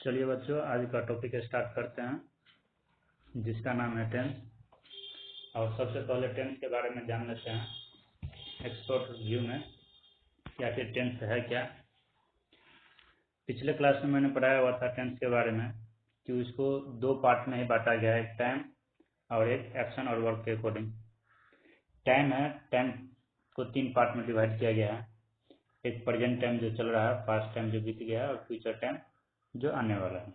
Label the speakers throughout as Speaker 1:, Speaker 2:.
Speaker 1: चलिए बच्चों, आज का टॉपिक स्टार्ट करते हैं जिसका नाम है टेंस। और सबसे पहले टेंस के बारे में जान लेते हैं एक शॉर्ट व्यू में कि आखिर टेंस है क्या। पिछले क्लास में मैंने पढ़ाया हुआ था टेंस के बारे में कि उसको दो पार्ट में ही बांटा गया है, एक टाइम और एक एक्शन और वर्क के अकॉर्डिंग। टाइम है, टाइम को तीन पार्ट में डिवाइड किया गया है। एक प्रेजेंट टाइम जो चल रहा है, पास्ट टाइम जो बीत गया है, और फ्यूचर टाइम जो आने वाला है।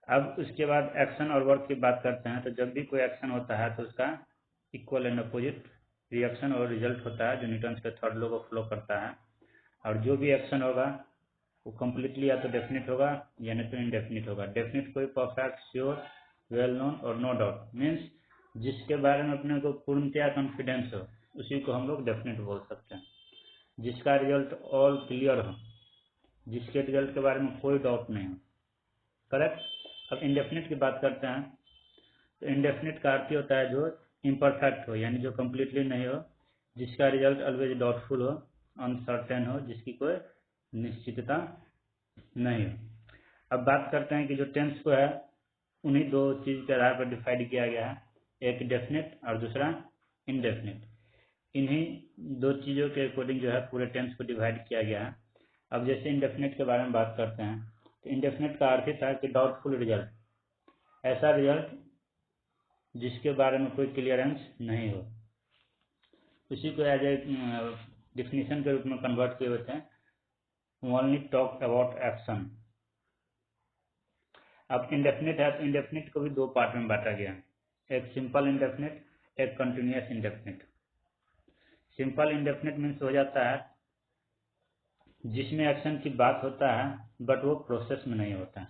Speaker 1: अब उसके बाद एक्शन और वर्क की बात करते हैं तो जब भी कोई एक्शन होता है तो उसका इक्वल एंड अपोजिट रिएक्शन और रिजल्ट होता है जो न्यूटन्स के थर्ड लॉ को फॉलो करता है। और जो भी एक्शन होगा वो कम्प्लीटली या तो डेफिनेट होगा या नहीं तो इनडेफिनिट होगा। डेफिनेट कोई परफेक्ट, श्योर, वेल नोन और नो डाउट, मीन्स जिसके बारे में अपने को पूर्णतया कॉन्फिडेंस हो उसी को हम लोग डेफिनेट बोल सकते हैं। जिसका रिजल्ट ऑल क्लियर हो, जिसके रिजल्ट के बारे में कोई डाउट नहीं हो। करेक्ट। अब इनडेफिनिट की बात करते हैं तो इनडेफिनिट का अर्थ होता है जो इम्परफेक्ट हो, यानी जो कम्प्लीटली नहीं हो, जिसका रिजल्ट ऑलवेज डाउटफुल हो, अनसर्टेन हो, जिसकी कोई निश्चितता नहीं हो। अब बात करते हैं कि जो टेंस को है उन्हीं दो चीज के आधार पर डिवाइड किया गया है, एक डेफिनेट और दूसरा इनडेफिनेट। इन्हीं दो चीजों के अकॉर्डिंग जो है पूरे टेंस को डिवाइड किया गया है। अब जैसे इनडेफिनेट के बारे में बात करते हैं तो इनडेफिनेट का अर्थ था कि डाउटफुल रिजल्ट, ऐसा रिजल्ट जिसके बारे में कोई क्लियरेंस नहीं हो, उसी को एज ए डिफिनीशन के रूप में कन्वर्ट किए होते हैं ओनली टॉक अबाउट एक्शन। अब इंडेफिनिट है तो इंडेफिनिट को भी दो पार्ट में बांटा गया है, एक सिंपल इंडेफिनिट, एक continuous indefinite. Simple indefinite means हो जाता है जिसमें एक्शन की बात होता है बट वो प्रोसेस में नहीं होता है।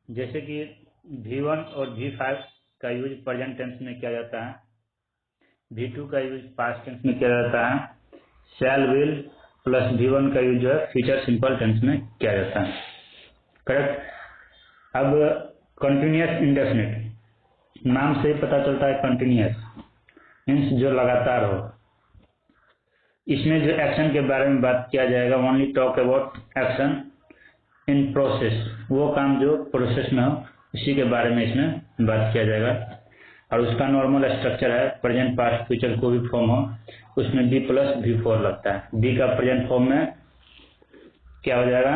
Speaker 1: जैसे कि V1 और V5 का यूज प्रेजेंट टेंस में किया जाता है, V2 का यूज पास्ट टेंस में किया जाता है, शैल विल प्लस V1 का यूज जो है फ्यूचर सिंपल टेंस में किया जाता है। करेक्ट। अब कंटिन्यूअस इंडेफिनिट, नाम से ही पता चलता है कंटिन्यूअस मीन्स जो लगातार हो। इसमें जो एक्शन के बारे में बात किया जाएगा, only talk about action in process, वो काम जो प्रोसेस में हो उसी के बारे में इसमें बात किया जाएगा। और उसका नॉर्मल स्ट्रक्चर है प्रेजेंट, पास्ट, फ्यूचर को भी फॉर्म हो उसमें B प्लस V4 लगता है। B का प्रेजेंट फॉर्म में क्या हो जाएगा,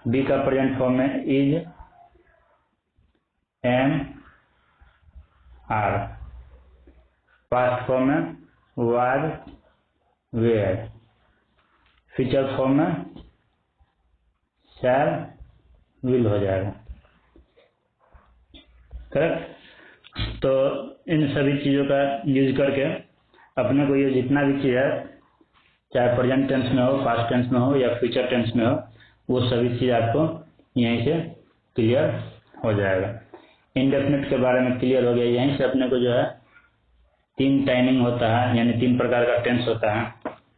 Speaker 1: B का प्रेजेंट फॉर्म में is, am, are. Past form में वाज, वेयर। फ्यूचर फॉर्म में शैल, विल हो जाएगा। करेक्ट। तो इन सभी चीजों का यूज करके अपने को ये जितना भी चीज है, चाहे प्रेजेंट टेंस में हो, पास्ट टेंस में हो या फ्यूचर टेंस में हो, वो सभी चीज आपको यहीं से क्लियर हो जाएगा। इंडेफिनिट के बारे में क्लियर हो गया। यहीं से अपने को जो है तीन टाइमिंग होता है, यानी तीन प्रकार का टेंस होता है,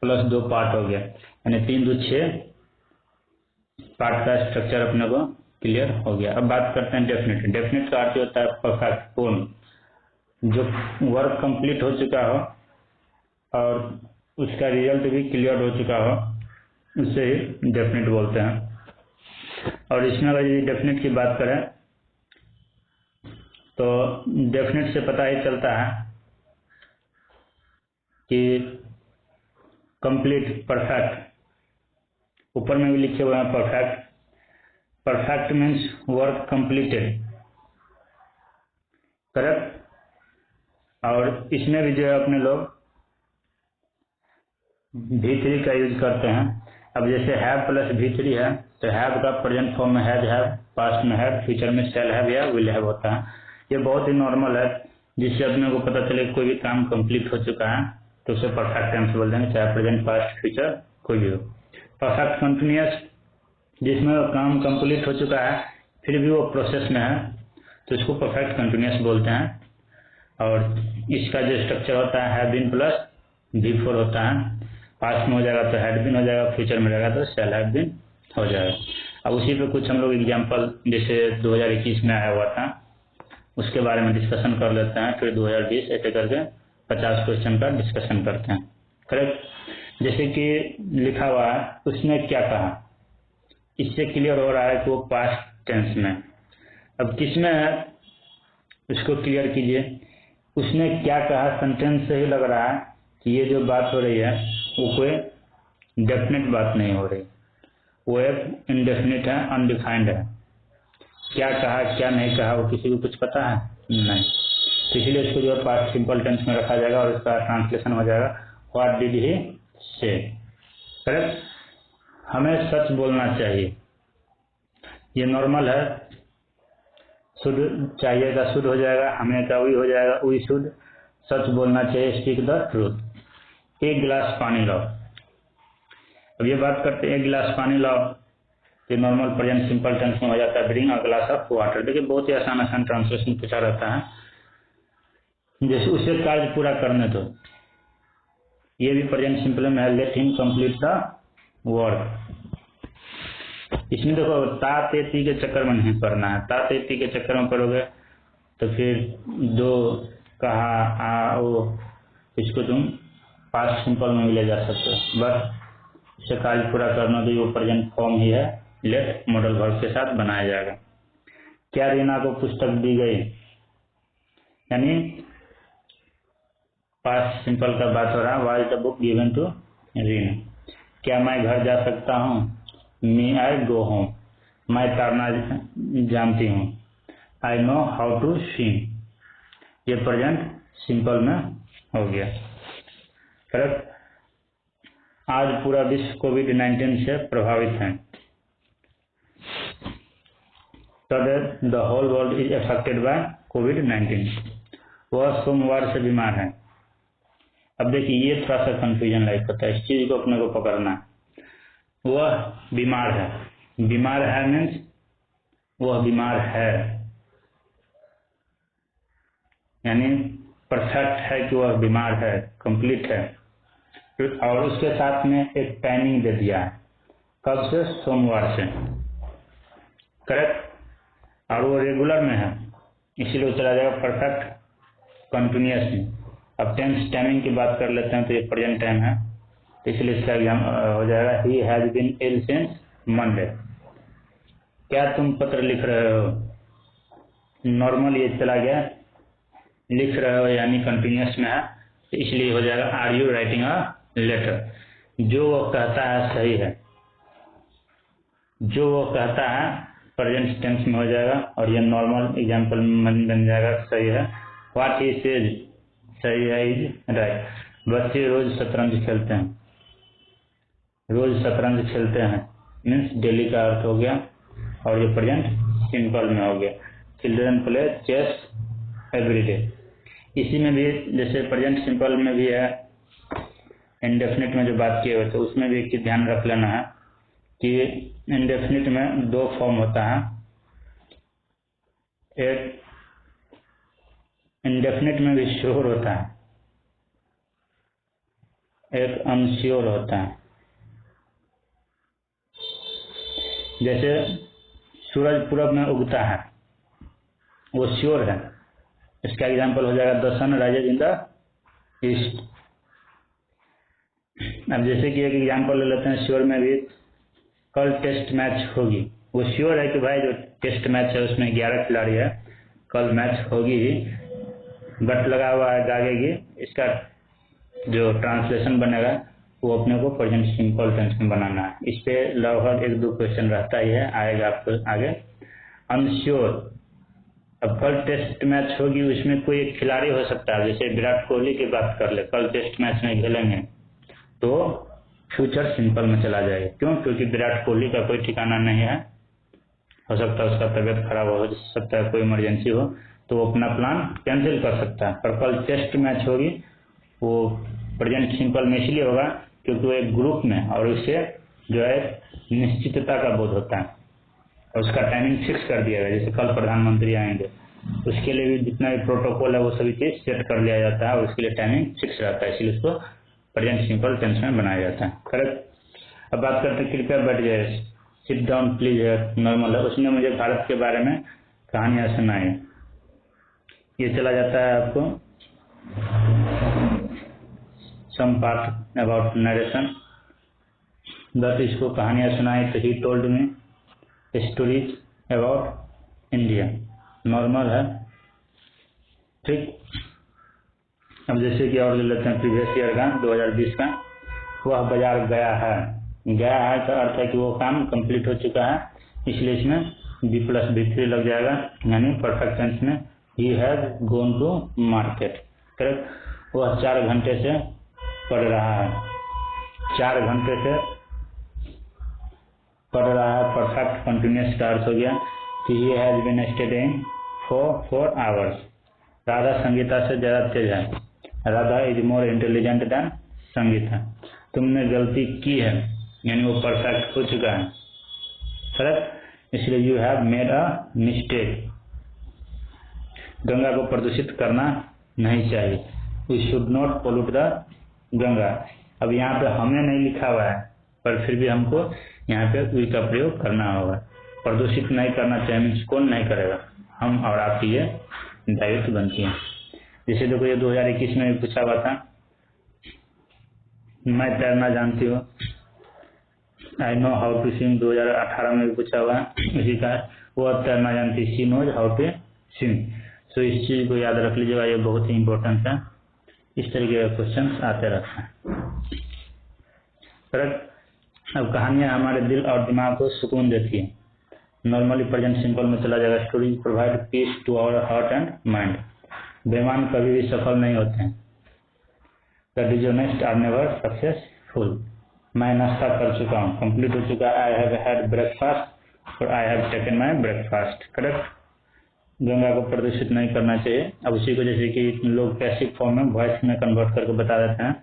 Speaker 1: प्लस दो पार्ट हो गया, यानी 3 2 6 पार्ट का स्ट्रक्चर अपने को क्लियर हो गया। अब बात करते हैं डेफिनेट। डेफिनेट का अर्थ होता है परफेक्ट, पूर्ण, जो वर्क कंप्लीट हो चुका हो और उसका रिजल्ट भी क्लियर हो चुका हो, उससे ही डेफिनेट बोलते हैं। और इसमें अगर यदि डेफिनेट की बात करें तो डेफिनेट से पता ही चलता है कि कंप्लीट, परफेक्ट, ऊपर में भी लिखे हुए हैं perfect. Perfect means work completed. Correct. और इसमें भी जो है अपने लोग V3 का यूज करते हैं। अब जैसे हैव प्लस V3 है तो हैव का प्रेजेंट फॉर्म में हैज हैव, पास्ट में हैव, फ्यूचर में शैल हैव या विल हैव होता है। ये बहुत ही नॉर्मल है, जिससे अपने को पता चले कोई भी काम कंप्लीट हो चुका है तो उसे परफेक्ट टेंस बोल देंगे, चाहे प्रेजेंट, पास्ट, फ्यूचर कोई भी हो। परफेक्ट कंटिन्यूअस, जिसमें काम कंप्लीट हो चुका है फिर भी वो प्रोसेस में है तो इसको परफेक्ट कंटिन्यूअस बोलते हैं। और इसका जो स्ट्रक्चर होता है हैव बीन प्लस V4 होता है। पास्ट में हो जाएगा तो हैड बीन हो जाएगा, फ्यूचर में रहेगा तो शैल हैव बीन हो जाएगा। अब उसी पे कुछ हम लोग एग्जाम्पल जैसे 2021 में आया हुआ था उसके बारे में डिस्कशन कर लेते हैं, फिर 2020 ऐसे करके 50 क्वेश्चन का डिस्कशन करते हैं। करेक्ट। जैसे कि लिखा हुआ है उसने क्या कहा, इससे क्लियर हो रहा है कि वो पास्ट टेंस में। अब किसमें है इसको क्लियर कीजिए। उसने क्या कहा सेंटेंस से ही लग रहा है कि ये जो बात हो रही है वो कोई डेफिनेट बात नहीं हो रही, वो एक इनडेफिनिट है, अनडिफाइंड है। क्या कहा क्या नहीं कहा वो किसी को कुछ पता है नहीं, तो इसलिए इसको जो है पास्ट सिंपल टेंस में रखा जाएगा और इसका ट्रांसलेशन हो जाएगा व्हाट डिड ही से। करेक्ट। हमें सच बोलना चाहिए, ये नॉर्मल है। शुद्ध चाहिएगा शुद्ध हो जाएगा, हमें का वी हो जाएगा वी शुद्ध। सच बोलना चाहिए, स्पीक द ट्रूथ। एक गिलास पानी लाओ। अब ये बात करते हैं एक गिलास पानी लाओ, ये नॉर्मल प्रेजेंट सिंपल टेंस में हो जाता है bring a glass of water. देखिए बहुत ही आसान आसान ट्रांसलेशन पूछा रहता है, जैसे उसे कार्य पूरा करने दो, ये भी प्रेजेंट सिंपल में है, let him complete the work. इसमें देखो ता ते ती के चक्कर में नहीं पढ़ना है, ता ते ती के चक्कर में पढ़ोगे तो फिर दो कहा आ ओ इसको तुम पास्ट सिंपल में भी ले जा सकते हो। बस इसे कार्य पूरा करना दो, वो प्रेजेंट फॉर्म ही है, लेट मॉडल वर्ब के साथ बनाया जाएगा। क्या रीना को पुस्तक दी गई, यानी पास्ट सिंपल का बात हो रहा है, was the book given to Reena. क्या मैं घर जा सकता हूँ, मे आई गो होम। मैं तैरना जानती हूँ, I know how to swim. ये प्रेजेंट सिंपल में हो गया। करेक्ट। आज पूरा विश्व कोविड-19 से प्रभावित है। The whole world is affected by कोविड-19। वह सोमवार से बीमार है। अब देखिए ये थोड़ा सा कंफ्यूजन लाइक होता है, इस चीज को अपने को पकड़ना है। वह बीमार है, बीमार है मीन्स वह बीमार है, यानी परफेक्ट है कि वह बीमार है, कंप्लीट है। और उसके साथ में एक टाइमिंग दे दिया है, कब से, सोमवार से। करेक्ट। और वो रेगुलर में है, इसीलिए चला जाएगा परफेक्ट कंटिन्यूअस में। अब टेंस टाइमिंग की बात कर लेते हैं, तो ये प्रेजेंट टाइम है, तो इसलिए इसका एग्जाम हो जाएगा he has been ill since Monday. क्या तुम पत्र लिख रहे हो, नॉर्मल ये चला गया, लिख रहे हो यानी कंटिन्यूअस में है, तो इसलिए हो जाएगा are you writing a letter. जो वो कहता है सही है, जो वो कहता है प्रेजेंट टेंस में हो जाएगा, और ये नॉर्मल एग्जाम्पल में बन जाएगा सही है। व्हाट ही सेज, सही है, इज राइट। बच्चे रोज शतरंज खेलते हैं, रोज शतरंज खेलते हैं मीन्स डेली का अर्थ हो गया, और ये प्रेजेंट सिंपल में हो गया। Children play chess everyday. इसी में भी जैसे प्रेजेंट सिंपल में भी है, इंडेफिनिट में जो बात किए हुए थे उसमें भी एक चीज ध्यान रख लेना है कि इंडेफिनिट में दो फॉर्म होता है, एक इंडेफिनिट में भी श्योर होता है, एक अनश्योर होता है। जैसे सूरज पूरब में उगता है, वो श्योर है, इसका एग्जाम्पल हो जाएगा the sun rises in the east. अब जैसे कि एक एग्जाम्पल ले लेते हैं श्योर में भी, कल टेस्ट मैच होगी। वो श्योर है कि भाई जो टेस्ट मैच है उसमें 11 खिलाड़ी है, कल मैच होगी ही, बट लगा हुआ है दागेगी। इसका जो ट्रांसलेशन बनेगा वो अपने को प्रेजेंट सिंपल टेंस में बनाना है। इस पे लगभग 1-2 क्वेश्चन रहता ही है, आएगा आपको आगे। अनश्योर, अब कल टेस्ट मैच होगी, उसमें कोई एक खिलाड़ी हो सकता है, जैसे विराट कोहली की बात कर ले, कल टेस्ट मैच में खेलेंगे, तो फ्यूचर सिंपल में चला जाएगा। क्यों? क्योंकि विराट कोहली का कोई ठिकाना नहीं है, हो सकता है उसका तबीयत खराब हो सकता है, कोई इमरजेंसी हो, तो वो अपना प्लान कैंसिल कर सकता है। पर कल टेस्ट मैच होगी, वो प्रेजेंट सिंपल में इसलिए होगा क्योंकि वो एक ग्रुप में, और उससे जो है निश्चितता का बोध होता है, और उसका टाइमिंग फिक्स कर दिया गया। जैसे कल प्रधानमंत्री आएंगे, उसके लिए भी जितना भी प्रोटोकॉल है वो सभी चीज सेट कर लिया जाता है, और उसके लिए टाइमिंग फिक्स रहता है, इसलिए उसको प्रेजेंट सिंपल टेंस में बनाया जाता है। करेक्ट। अब बात करते हैं, कृपया बैठ जाए, सिट डाउन प्लीज है, नॉर्मल है। उसने मुझे भारत के बारे में कहानियां सुनाई, ये चला जाता है आपको सम पार्ट अबाउट नरेशन। दस इसको कहानियाँ सुनाई तो he told me stories about India. Normal है, ठीक। अब जैसे कि और ले लेते हैं प्रीवियस ईयर का 2020 का। वह बाजार गया है, गया है का अर्थ है कि वो काम कंप्लीट हो चुका है, इसलिए इसमें B+B3 लग जाएगा, यानी परफेक्ट टेंस में he has gone to market. Correct. वह 4 घंटे से पढ़ रहा है, 4 घंटे से पढ़ रहा है। परफेक्ट कंटिन्यूअस का अर्थ हो गया कि he has been studying for 4 hours. Radha Sangeeta से ज्यादा तेज है, Radha is more intelligent than Sangeeta. तुमने गलती की है, यानी वो परफेक्ट हो चुका है, करेक्ट। इसलिए you have made a mistake. Ganga को प्रदूषित करना नहीं चाहिए, we should not pollute the Ganga. अब यहाँ पे हमें नहीं लिखा हुआ है, पर फिर भी हमको यहाँ पे वी का प्रयोग करना होगा। प्रदूषित नहीं करना चाहिए मीन्स कौन नहीं करेगा, हम और आपकी ये दायित्व बनती है। जैसे देखो ये 2021 में भी पूछा हुआ था, मैं तैरना जानती हूँ, I know how to swim. 2018 में भी पूछा हुआ है इसी का, वो तैरना जानती है, she knows how to swim. सो इस चीज को याद रख लीजिएगा, ये बहुत ही इंपॉर्टेंट है। इस तरीके के क्वेश्चन आते रहते हैं, करेक्ट। अब कहानियां हमारे दिल और दिमाग को सुकून देती है। नॉर्मली प्रेजेंट सिंपल में चला जाएगा, stories provide peace to our heart and mind. बेईमान कभी भी सफल नहीं होते हैं। The dishonest are never successful. मैं नाश्ता कर चुका हूँ, कंप्लीट हो चुका है। आई हैव हैड ब्रेकफास्ट और I have taken my breakfast, correct. Ganga को प्रदूषित नहीं करना चाहिए। अब उसी को जैसे कि लोग पैसिव फॉर्म में वॉइस में कन्वर्ट करके बता देते हैं,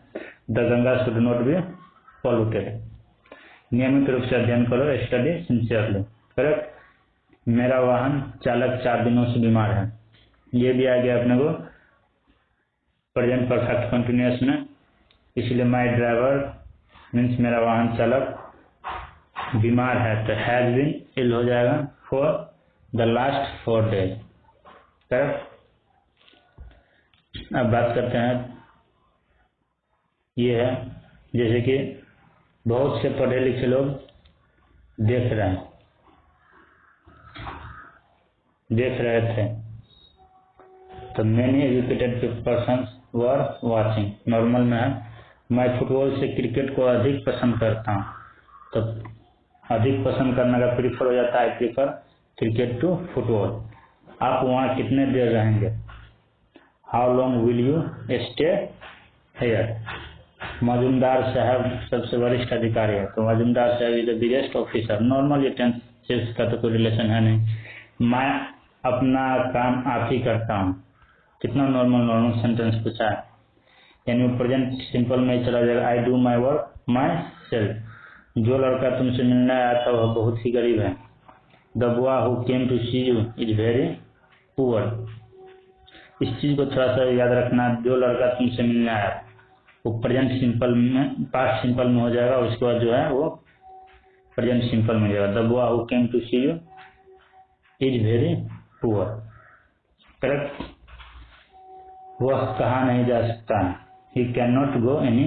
Speaker 1: the Ganga should not be polluted. नियमित रूप से अध्ययन करो, स्टडी सिंसियरली, करेक्ट। मेरा वाहन चालक 4 दिनों से बीमार है, ये भी आ गया अपने को प्रेजेंट परफेक्ट कंटिन्यूअस में। इसलिए माई ड्राइवर मीन्स मेरा वाहन चालक बीमार है, तो हैज बीन इल हो जाएगा for the last 4 days, correct. अब बात करते हैं, ये है जैसे कि बहुत से पढ़े लिखे लोग देख रहे थे, तो many educated person were watching. Normal में है, मैं फुटबॉल से क्रिकेट को अधिक पसंद करता हूँ, तो अधिक पसंद करने का प्रीफर हो जाता है, प्रीफर क्रिकेट टू फुटबॉल। आप वहाँ कितने देर रहेंगे, how long will you stay here. Majumdar साहब सबसे वरिष्ठ अधिकारी है, तो मजुमदार साहब is the biggest officer. Normal ये टेंस का तो कोई रिलेशन है नहीं। मैं अपना काम आप ही करता हूँ, कितना नॉर्मल सेंटेंस पूछा है, यानी वो प्रेजेंट सिंपल में ही चला जाएगा, I do my work my self. जो लड़का तुमसे मिलने आया था वह बहुत ही गरीब है, the boy who came to see you is very poor. इस चीज को थोड़ा सा याद रखना, जो लड़का तुमसे मिलने आया वो प्रेजेंट सिंपल में, पास्ट सिंपल में हो जाएगा, उसके बाद जो है वो प्रेजेंट सिंपल में जाएगा, the boy who came to see you is very poor, correct. वह कहा नहीं जा सकता, he can not go any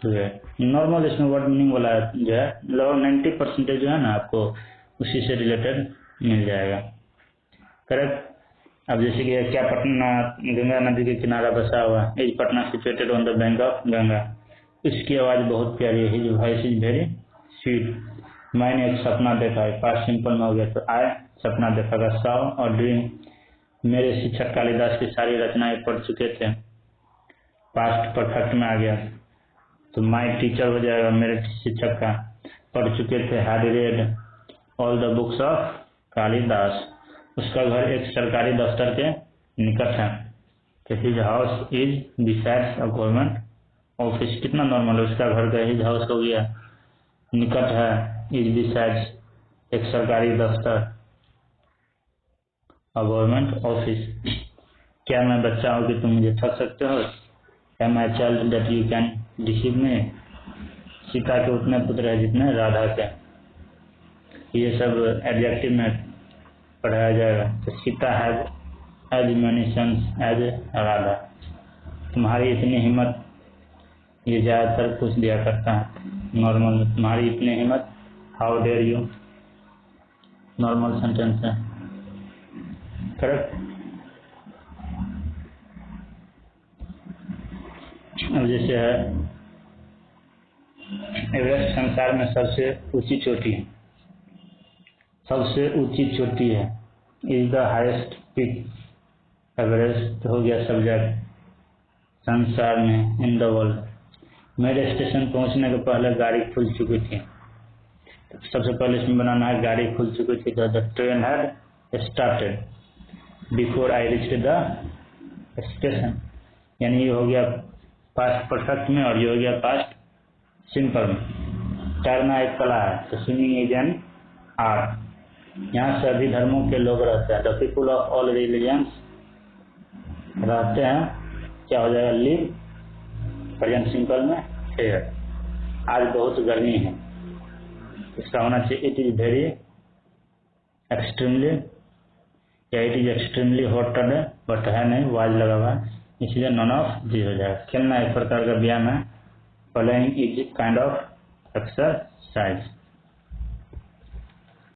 Speaker 1: where. Normal इसमें वर्ड मीनिंग वाला जो है लगभग 90% जो है ना आपको उसी से रिलेटेड मिल जाएगा, करेक्ट। अब जैसे कि क्या पटना गंगा नदी के किनारा बसा हुआ है, is Patna situated on the bank of Ganga. इसकी आवाज बहुत प्यारी है, his voice is very sweet. मैंने एक सपना देखा है, पास्ट सिंपल में हो गया, तो आए सपना देखा था, सॉ और ड्रीम। मेरे शिक्षक कालिदास की सारी रचनाएं पढ़ चुके थे, पास्ट परफेक्ट में आ गया, तो माई टीचर हो जाएगा, मेरे शिक्षक का पढ़ चुके थे, had read all the books of Kalidas. उसका घर एक सरकारी दफ्तर के निकट है, तो his house is besides a government office. कितना नॉर्मल है, उसका घर का हिज हाउस हो गया, निकट है, इज बिसाइड्स एक सरकारी दफ्तर, अ गवर्नमेंट ऑफिस। क्या मैं बच्चा हूँ कि तुम मुझे ठग सकते हो, am I child that you can deceive me. Sita के उतने पुत्र है जितने राधा के, ये सब एडजेक्टिव में पढ़ाया जाएगा। तो Sita has as many sons as Radha. तुम्हारी इतनी हिम्मत ये ज़्यादातर पूछ दिया करता है नॉर्मल में, तुम्हारी इतनी हिम्मत, how dare you, normal sentence है। करेक्ट। अब जैसे है एवरेस्ट संसार में सबसे ऊंची चोटी है, सबसे ऊंची चोटी है, is the highest peak. Everest हो गया सब जगह संसार में, इन द वर्ल्ड। मेरे स्टेशन पहुंचने के पहले गाड़ी खुल चुकी थी, सबसे पहले इसमें बनाना है गाड़ी खुल चुकी थी। The train had started before I reached the station, यानी ये हो गया पास्ट परफेक्ट में और ये हो गया पास्ट सिंपल में। तैरना एक कला है, तो स्विमिंग इज एन आर्ट। यहाँ सभी धर्मों के लोग रहते हैं, the people of all religions रहते हैं। क्या हो जाएगा, लिव प्रेजेंट सिंपल में फेयर। आज बहुत गर्मी है, इसका होना चाहिए इट इज वेरी एक्सट्रीमली, या it is extremely hot today, but है नहीं, वाज लगा हुआ है, इसलिए नॉन ऑफ जी हो जाएगा। खेलना एक प्रकार का व्यायाम है, playing is kind of exercise.